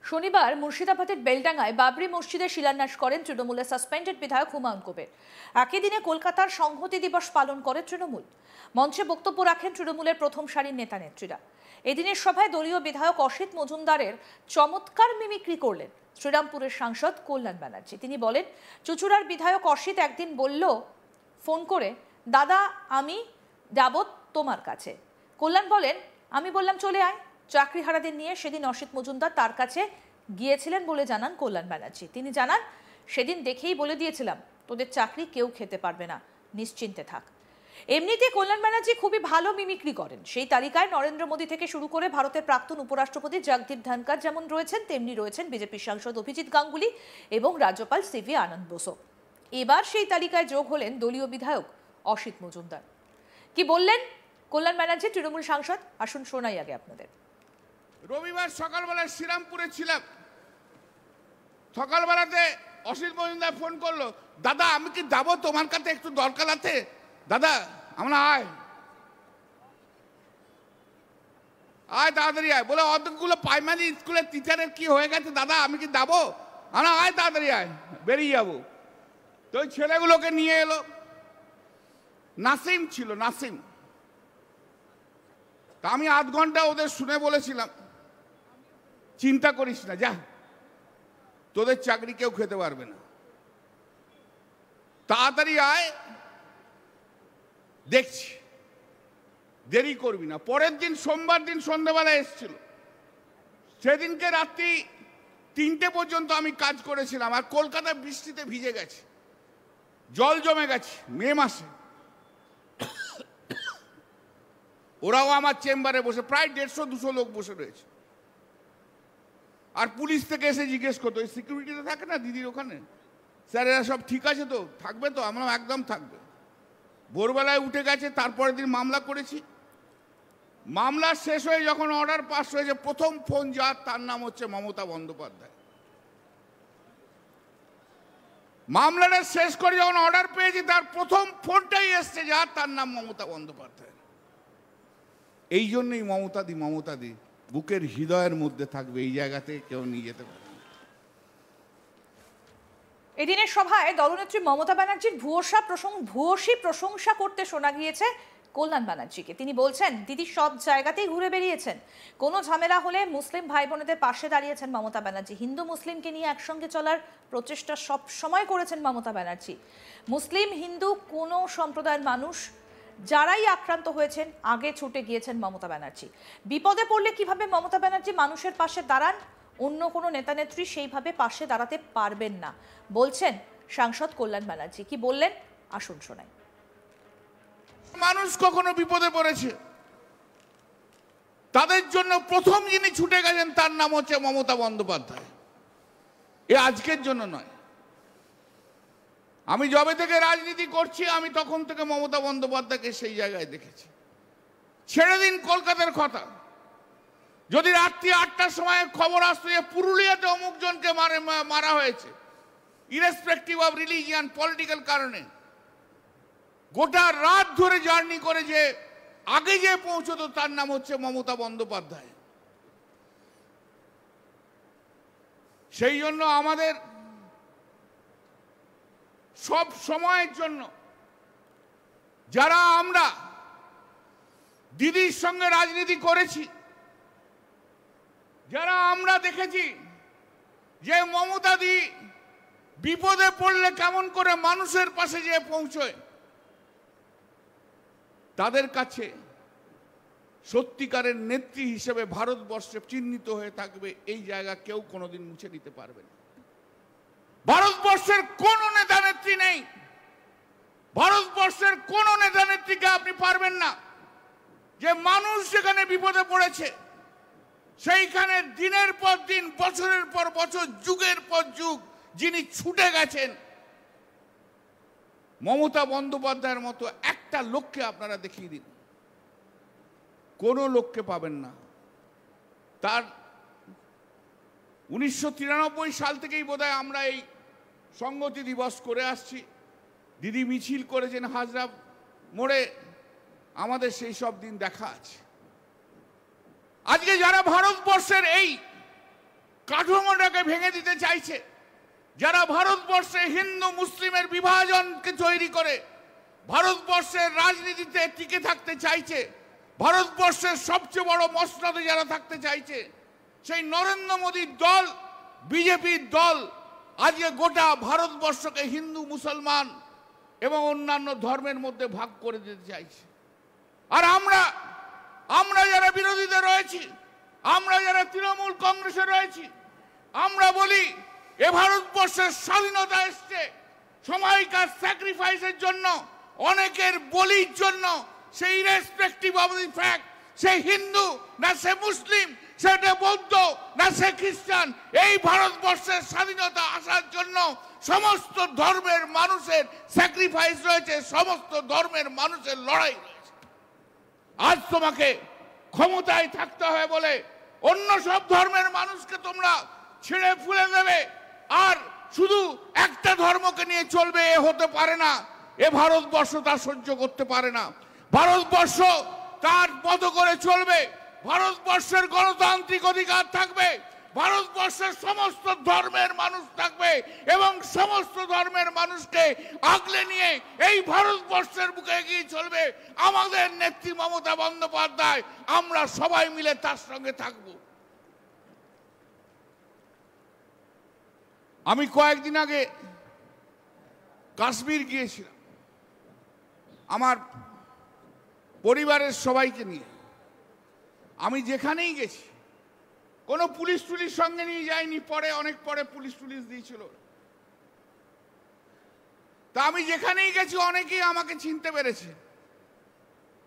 শনিবার মুর্শিদাবাদের বেলডাঙ্গায় বাবরি মসজিদের শিলান্যাস করেন তৃণমূলের সাসপেন্ডেড বিধায়ক হুমায়ুন কবির। একই দিনে কলকাতার সংহতি দিবস পালন করে তৃণমূল। মঞ্চে বক্তব্য রাখেন তৃণমূলের প্রথম সারির নেতা নেত্রীরা। এদিনের সভায় দলীয় বিধায়ক অসিত মজুমদারের চমৎকার মিমিক্রি করলেন শ্রীরামপুরের সাংসদ কল্যাণ ব্যানার্জি। তিনি বলেন, চুঁচুড়ার বিধায়ক অসিত একদিন বলল ফোন করে, দাদা আমি যাব তোমার কাছে। কল্যাণ বলেন, আমি বললাম চলে আয়। চাকরিহারাদের নিয়ে সেদিন অসিত মজুমদার তার কাছে গিয়েছিলেন বলে জানান কল্যাণ ব্যানার্জি। তিনি জানান, সেদিন দেখেই বলে দিয়েছিলাম তোদের চাকরি কেউ খেতে পারবে না, নিশ্চিন্তে থাক। এমনিতে কল্যাণ ব্যানার্জি খুবই ভালো মিমিক্রি করেন। সেই তালিকায় নরেন্দ্র মোদী থেকে শুরু করে ভারতের প্রাক্তন উপরাষ্ট্রপতি জগদীপ ধনকর যেমন রয়েছেন, তেমনি রয়েছেন বিজেপি সাংসদ অভিজিৎ গাঙ্গুলি এবং রাজ্যপাল সিভি আনন্দ বোসও। এবার সেই তালিকায় যোগ হলেন দলীয় বিধায়ক অসিত মজুমদার। কি বললেন কল্যাণ ব্যানার্জি তৃণমূল সাংসদ, আসুন শোনাই আগে আপনাদের। রবিবার সকালবেলায় শ্রীরামপুরে ছিলাম। সকালবেলাতে অসিত মজুমদার ফোন করলো, দাদা আমি কি যাবো তোমার কাছে, একটু দরকার আছে দাদা। আমরা আয় আয় তাড়াতাড়ি আয়। বলে অতগুলো প্রাইমারি স্কুলের টিচারের কি হয়ে গেছে দাদা, আমি কি যাবো? আমরা আয় তাড়াতাড়ি আয়, বেরিয়ে যাবো। তো ওই ছেলেগুলোকে নিয়ে এলো। নাসিম ছিল, নাসিম। তা আমি আধ ঘন্টা ওদের শুনে বলেছিলাম, চিন্তা করিস না, যা, তোদের চাকরি কেউ খেতে পারবে না, তাড়াতাড়ি আয়, দেখছি, দেরি করবি না। পরের দিন সোমবার দিন সন্ধ্যেবেলা এসেছিল। সেদিনকে রাত্রি 3টে পর্যন্ত আমি কাজ করেছিলাম। আর কলকাতা বৃষ্টিতে ভিজে গেছে, জল জমে গেছে, মে মাসে। ওরাও আমার চেম্বারে বসে, প্রায় 150-200 লোক বসে রয়েছে। আর পুলিশ থেকে এসে জিজ্ঞেস করতো, ওই সিকিউরিটিতে থাকে না দিদির ওখানে, স্যার এরা সব ঠিক আছে তো, থাকবে তো? আমরা একদম থাকবে। ভোরবেলায় উঠে গেছে। তারপরের দিন মামলা করেছি। মামলা শেষ হয়ে যখন অর্ডার পাস হয়েছে, প্রথম ফোন যার, তার নাম হচ্ছে মমতা বন্দ্যোপাধ্যায়। মামলাটা শেষ করে যখন অর্ডার পেয়েছি, তার প্রথম ফোনটাই এসছে যার, তার নাম মমতা বন্দ্যোপাধ্যায়। এই জন্যই মমতাদি বুকের হৃদয়ের মধ্যে থাকবে, এই জায়গাতে কেউ নিয়ে যেতে পারে। এদিনের সভায় দলনেত্রী মমতা ব্যানার্জির ভূয়সী প্রশংসা করতে শোনা গিয়েছে কল্যাণ ব্যানার্জিকে। তিনি বলছেন, দিদি সব জায়গাতেই ঘুরে বেরিয়েছেন, কোনো ঝামেলা হলে মুসলিম ভাই বোনেদের পাশে দাঁড়িয়েছেন মমতা ব্যানার্জি। হিন্দু মুসলিমকে নিয়ে একসঙ্গে চলার প্রচেষ্টা সব সময় করেছেন মমতা ব্যানার্জি। মুসলিম হিন্দু কোনো সম্প্রদায়ের মানুষ যারাই আক্রান্ত হয়েছেন, আগে ছুটে গিয়েছেন মমতা ব্যানার্জি। বিপদে পড়লে কিভাবে মমতা ব্যানার্জি মানুষের পাশে দাঁড়ান, অন্য কোনো নেতা নেত্রী সেইভাবে পাশে দাঁড়াতে পারবেন না, বলছেন সাংসদ কল্যাণ ব্যানার্জি। কি বললেন আসুন শোনাই। মানুষ কখনো বিপদে পড়েছে, তাদের জন্য প্রথম যিনি ছুটে গেছেন তার নাম হচ্ছে মমতা বন্দ্যোপাধ্যায়। এ আজকের জন্য নয়। আমি যবে থেকে রাজনীতি করছি, আমি তখন থেকে মমতা বন্দ্যোপাধ্যায়কে সেই জায়গায় দেখেছি। ছেড়ে দিন কলকাতার কথা, যদি রাত্রি 8টার সময় খবর আসতো যে পুরুলিয়াতে অমুক জনকে মারা হয়েছে, ইরেসপেক্টিভ অফ রিলিজিয়ান, পলিটিক্যাল কারণে, গোটা রাত ধরে জার্নি করে যে আগে যে পৌঁছতো, তার নাম হচ্ছে মমতা বন্দ্যোপাধ্যায়। সেই জন্য আমাদের সব সময়ের জন্য যারা আমরা দিদির সঙ্গে রাজনীতি করেছি, যারা আমরা দেখেছি যে মমতাদি বিপদে পড়লে কেমন করে মানুষের পাশে যেয়ে পৌঁছয়, তাদের কাছে সত্যিকারের নেত্রী হিসেবে ভারতবর্ষে চিহ্নিত হয়ে থাকবে। এই জায়গা কেউ কোনোদিন মুছে দিতে পারবে না। ভারতবর্ষের কোন নেতা নেত্রী নেই, ভারতবর্ষের কোন নেতা নেত্রীকে আপনি পারবেন না যে মানুষ যেখানে বিপদে পড়েছে সেইখানে দিনের পর দিন, বছরের পর বছর, যুগের পর যুগ যিনি ছুটে গেছেন, মমতা বন্দ্যোপাধ্যায়ের মতো একটা লোককে আপনারা দেখিয়ে দিন, কোনো লোককে পাবেন না। তার 1993 সাল থেকেই বোধহয় আমরা এই সংহতি দিবস করে আসছি। দিদি মিছিল করেছেন হাজরা মোড়ে, আমাদের সেই সব দিন দেখা আছে। আজকে যারা ভারতবর্ষের এই কাঠামোটাকে ভেঙে দিতে চাইছে, যারা ভারতবর্ষে হিন্দু মুসলিমের বিভাজনকে তৈরি করে ভারতবর্ষের রাজনীতিতে টিকে থাকতে চাইছে, ভারতবর্ষের সবচেয়ে বড় মসনদে যারা থাকতে চাইছে, সেই নরেন্দ্র মোদীর দল, বিজেপির দল আজকে গোটা ভারতবর্ষকে হিন্দু মুসলমান এবং অন্যান্য ধর্মের মধ্যে ভাগ করে দিতে চাইছে। আর আমরা যারা বিরোধীতে রয়েছি, আমরা যারা তৃণমূল কংগ্রেসে রয়েছি, আমরা বলি এ ভারতবর্ষের স্বাধীনতা এসছে সময়কার স্যাক্রিফাইসের জন্য, অনেকের বলির জন্য। সেই রেসপেক্টিভ অফ দি ফ্যাক্ট, সে হিন্দু না সে মুসলিম, সেটা বৌদ্ধ না সে খ্রিস্টান, এই ভারতবর্ষের স্বাধীনতা আসার জন্য সমস্ত ধর্মের মানুষের স্যাক্রিফাইস রয়েছে, সমস্ত ধর্মের মানুষের লড়াই রয়েছে। আজ তোমাকে ক্ষমতায় থাকতে হয় বলে অন্য সব ধর্মের মানুষকে তোমরা ছিঁড়ে ফুলে দেবে আর শুধু একটা ধর্মকে নিয়ে চলবে, এ হতে পারে না। এ ভারতবর্ষ তা সহ্য করতে পারে না। ভারতবর্ষ তার মতো করে চলবে, ভারতবর্ষের গণতান্ত্রিক অধিকার থাকবে, ভারতবর্ষের সমস্ত ধর্মের মানুষ থাকবে এবং সমস্ত ধর্মের মানুষকে আগলে নিয়ে এই ভারতবর্ষের বুকে এগিয়ে চলবে আমাদের নেত্রী মমতা বন্দ্যোপাধ্যায়। আমরা সবাই মিলে তার সঙ্গে থাকব। আমি কয়েকদিন আগে কাশ্মীর গিয়েছিলাম আমার পরিবারের সবাইকে নিয়ে। আমি যেখানেই গেছি কোনো পুলিশ টুলিশ সঙ্গে নিয়ে যাইনি, অনেক পরে পুলিশ টুলিশ দিয়েছিল। তা আমি যেখানেই গেছি অনেকেই আমাকে চিনতে পেরেছে।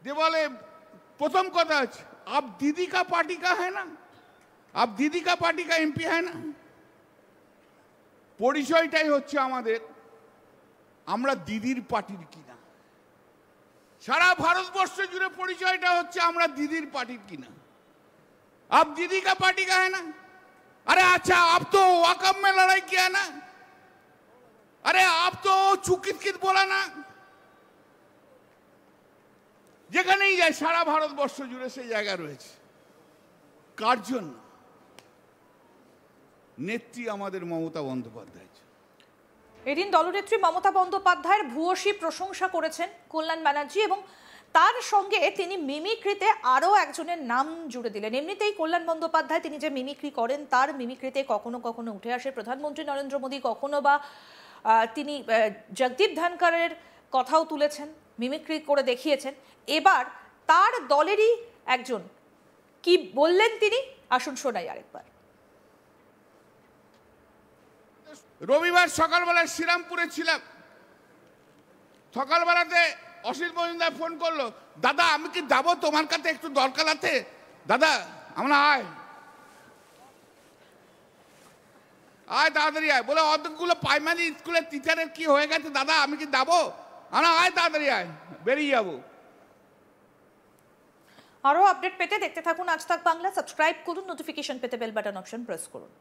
যে বলে, প্রথম কথা হচ্ছে, আপ দিদি কা পার্টি কা হ্যায় না, আপ দিদি কা পার্টি কা এমপি হ্যায় না। পরিচয়টাই হচ্ছে আমাদের, আমরা দিদির পার্টির কিনা। সারা ভারতবর্ষ জুড়ে পরিচয়টা হচ্ছে আমরা দিদির পার্টির কিনা। आप दीदी का पार्टी का है ना, अरे अच्छा आप तो वाकम में लड़ाई किया ना, अरे आप तो चुकित कित बोला ना। যেখানেই যায় সারা ভারতবর্ষ জুড়ে সেই জায়গা রয়েছে। কার জন্য? নেত্রী আমাদের মমতা বন্দ্যোপাধ্যায়। এদিন দলনেত্রী মমতা বন্দ্যোপাধ্যায়ের ভূয়সী প্রশংসা করেছেন কল্যাণ ব্যানার্জি এবং তার সঙ্গে তিনি মিমিক্রিতে আরও একজনের নাম জুড়ে দিলেন। এমনিতেই কল্যাণ বন্দ্যোপাধ্যায় তিনি যে মিমিক্রি করেন, তার মিমিক্রিতে কখনো কখনো উঠে আসে প্রধানমন্ত্রী নরেন্দ্র মোদী, কখনো বা তিনি জগদীপ ধনকরের কথাও তুলেছেন, মিমিক্রি করে দেখিয়েছেন। এবার তার দলেরই একজন কি বললেন তিনি, আসুন শোনাই আরেকবার। রবিবার সকালবেলায় শ্রীরামপুরে ছিলাম। সকালবেলাতে অসিত মজুমদার ফোন করলো, দাদা আমি কি যাবো, তোমার কাছে একটু দরকার আছে। দাদা আমরা আয় তাড়াতাড়ি আয়। বলে অতগুলো প্রাইমারি স্কুলের টিচারের কি হয়ে গেছে দাদা, আমি কি যাবো? আমরা আয় তাড়াতাড়ি আয়, বেরিয়ে যাবো। আরও আপডেট পেতে দেখতে থাকুন আজ তাক বাংলা। সাবস্ক্রাইব করুন, নোটিফিকেশন পেতে বেল বাটন অপশন প্রেস করুন।